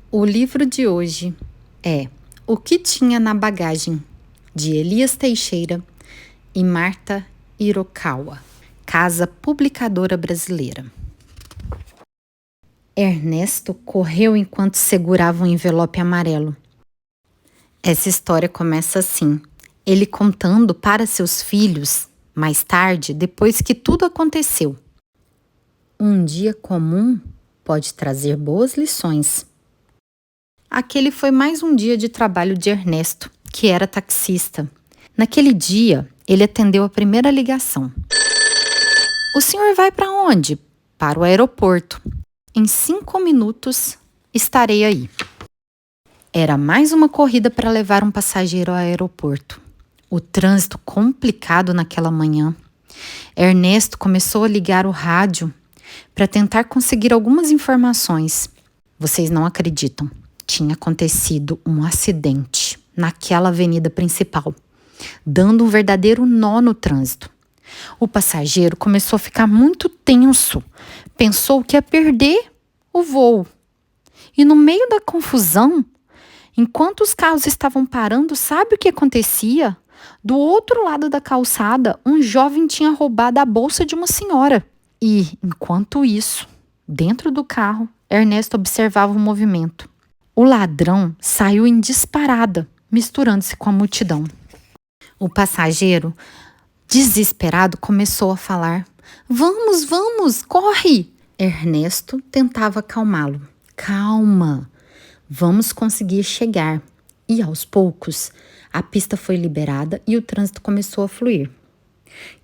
O livro de hoje é O que tinha na bagagem, de Elias Teixeira e Marta Hirokawa, Casa Publicadora Brasileira. Ernesto correu enquanto segurava um envelope amarelo. Essa história começa assim, ele contando para seus filhos, mais tarde, depois que tudo aconteceu. Um dia comum pode trazer boas lições. Aquele foi mais um dia de trabalho de Ernesto, que era taxista. Naquele dia, ele atendeu a primeira ligação. O senhor vai para onde? Para o aeroporto. Em 5 minutos, estarei aí. Era mais uma corrida para levar um passageiro ao aeroporto. O trânsito complicado naquela manhã. Ernesto começou a ligar o rádio para tentar conseguir algumas informações. Vocês não acreditam. Tinha acontecido um acidente naquela avenida principal, dando um verdadeiro nó no trânsito. O passageiro começou a ficar muito tenso, pensou que ia perder o voo. E no meio da confusão, enquanto os carros estavam parando, sabe o que acontecia? Do outro lado da calçada, um jovem tinha roubado a bolsa de uma senhora. E, enquanto isso, dentro do carro, Ernesto observava o movimento. O ladrão saiu em disparada, misturando-se com a multidão. O passageiro, desesperado, começou a falar: Vamos, vamos, corre! Ernesto tentava acalmá-lo. Calma, vamos conseguir chegar. E aos poucos, a pista foi liberada e o trânsito começou a fluir.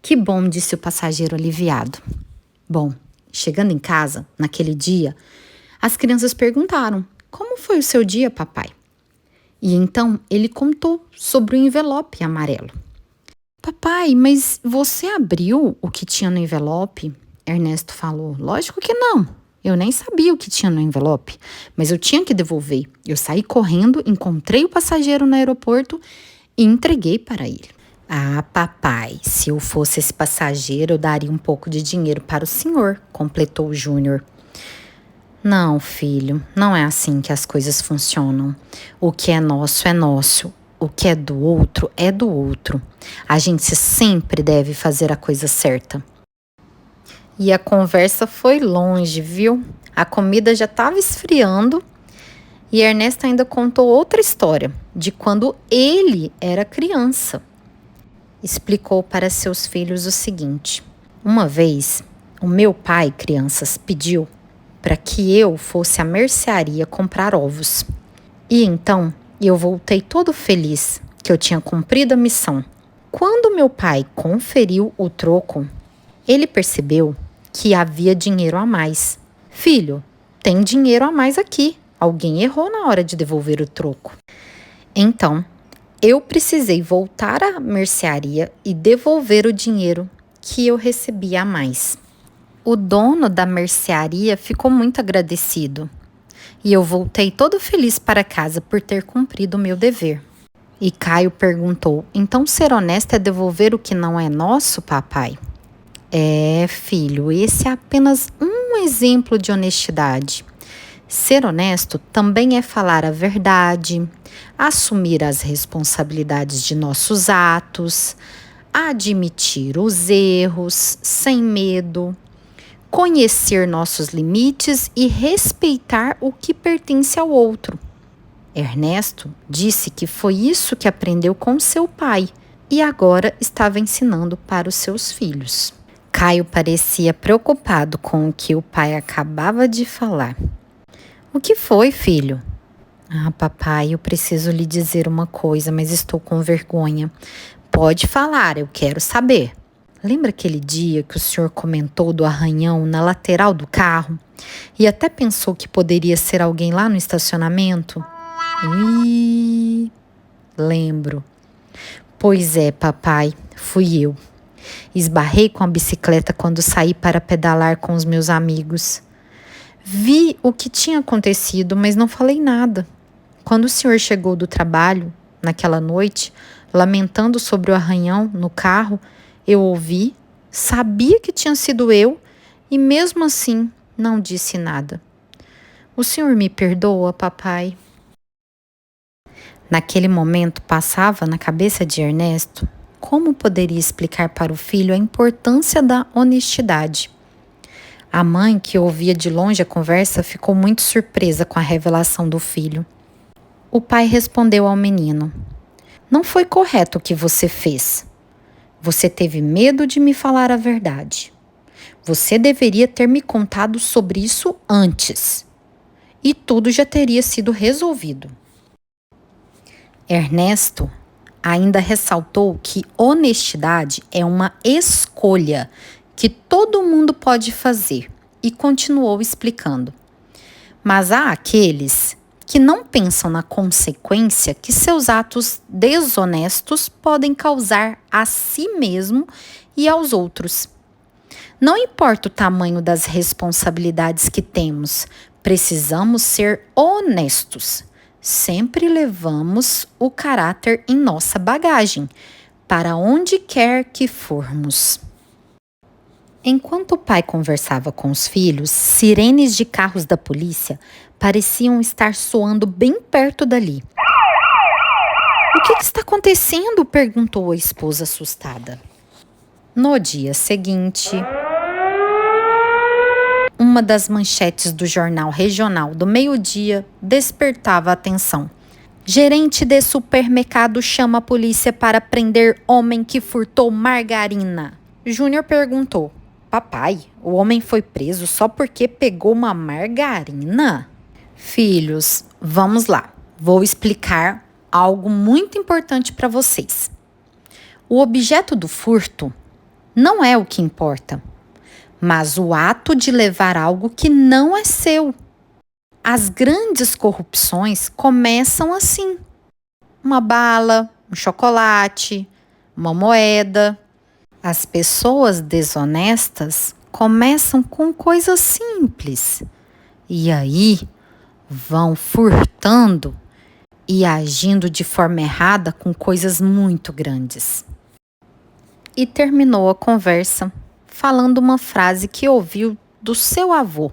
Que bom, disse o passageiro aliviado. Bom, chegando em casa, naquele dia, as crianças perguntaram: Como foi o seu dia, papai? E então ele contou sobre o envelope amarelo. Papai, mas você abriu o que tinha no envelope? Ernesto falou: Lógico que não. Eu nem sabia o que tinha no envelope, mas eu tinha que devolver. Eu saí correndo, encontrei o passageiro no aeroporto e entreguei para ele. Ah, papai, se eu fosse esse passageiro, eu daria um pouco de dinheiro para o senhor, completou o Júnior. Não, filho, não é assim que as coisas funcionam. O que é nosso, o que é do outro é do outro. A gente sempre deve fazer a coisa certa. E a conversa foi longe, viu? A comida já estava esfriando e Ernesto ainda contou outra história de quando ele era criança. Explicou para seus filhos o seguinte: uma vez, o meu pai, crianças, pediu para que eu fosse à mercearia comprar ovos. E então eu voltei todo feliz que eu tinha cumprido a missão. Quando meu pai conferiu o troco, ele percebeu que havia dinheiro a mais. Filho, tem dinheiro a mais aqui. Alguém errou na hora de devolver o troco. Então, eu precisei voltar à mercearia e devolver o dinheiro que eu recebi a mais. O dono da mercearia ficou muito agradecido e eu voltei todo feliz para casa por ter cumprido o meu dever. E Caio perguntou: Então ser honesto é devolver o que não é nosso, papai? É, filho, esse é apenas um exemplo de honestidade. Ser honesto também é falar a verdade, assumir as responsabilidades de nossos atos, admitir os erros sem medo, conhecer nossos limites e respeitar o que pertence ao outro. Ernesto disse que foi isso que aprendeu com seu pai e agora estava ensinando para os seus filhos. Caio parecia preocupado com o que o pai acabava de falar. O que foi, filho? Ah, papai, eu preciso lhe dizer uma coisa, mas estou com vergonha. Pode falar, eu quero saber. Lembra aquele dia que o senhor comentou do arranhão na lateral do carro e até pensou que poderia ser alguém lá no estacionamento? Lembro. Pois é, papai, fui eu. Esbarrei com a bicicleta quando saí para pedalar com os meus amigos. Vi o que tinha acontecido, mas não falei nada. Quando o senhor chegou do trabalho, naquela noite, lamentando sobre o arranhão no carro, eu ouvi, sabia que tinha sido eu e mesmo assim não disse nada. O senhor me perdoa, papai? Naquele momento passava na cabeça de Ernesto como poderia explicar para o filho a importância da honestidade. A mãe, que ouvia de longe a conversa, ficou muito surpresa com a revelação do filho. O pai respondeu ao menino: Não foi correto o que você fez. Você teve medo de me falar a verdade. Você deveria ter me contado sobre isso antes. E tudo já teria sido resolvido. Ernesto ainda ressaltou que honestidade é uma escolha que todo mundo pode fazer e continuou explicando. Mas há aqueles que não pensam na consequência que seus atos desonestos podem causar a si mesmo e aos outros. Não importa o tamanho das responsabilidades que temos, precisamos ser honestos. Sempre levamos o caráter em nossa bagagem, para onde quer que formos. Enquanto o pai conversava com os filhos, sirenes de carros da polícia pareciam estar soando bem perto dali. O que está acontecendo? Perguntou a esposa assustada. No dia seguinte, uma das manchetes do jornal regional do meio-dia despertava a atenção. Gerente de supermercado chama a polícia para prender homem que furtou margarina. Júnior perguntou: Papai, o homem foi preso só porque pegou uma margarina? Filhos, vamos lá. Vou explicar algo muito importante para vocês. O objeto do furto não é o que importa, mas o ato de levar algo que não é seu. As grandes corrupções começam assim: uma bala, um chocolate, uma moeda. As pessoas desonestas começam com coisas simples e aí vão furtando e agindo de forma errada com coisas muito grandes. E terminou a conversa falando uma frase que ouviu do seu avô: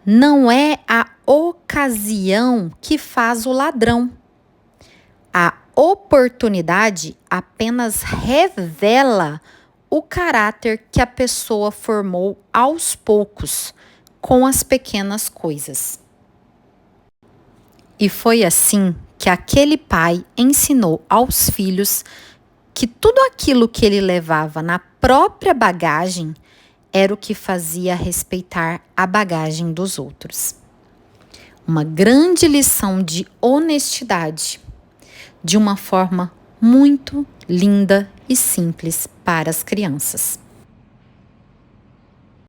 Não é a ocasião que faz o ladrão. A oportunidade apenas revela o caráter que a pessoa formou aos poucos, com as pequenas coisas. E foi assim que aquele pai ensinou aos filhos que tudo aquilo que ele levava na própria bagagem era o que fazia respeitar a bagagem dos outros. Uma grande lição de honestidade, de uma forma muito linda e simples para as crianças.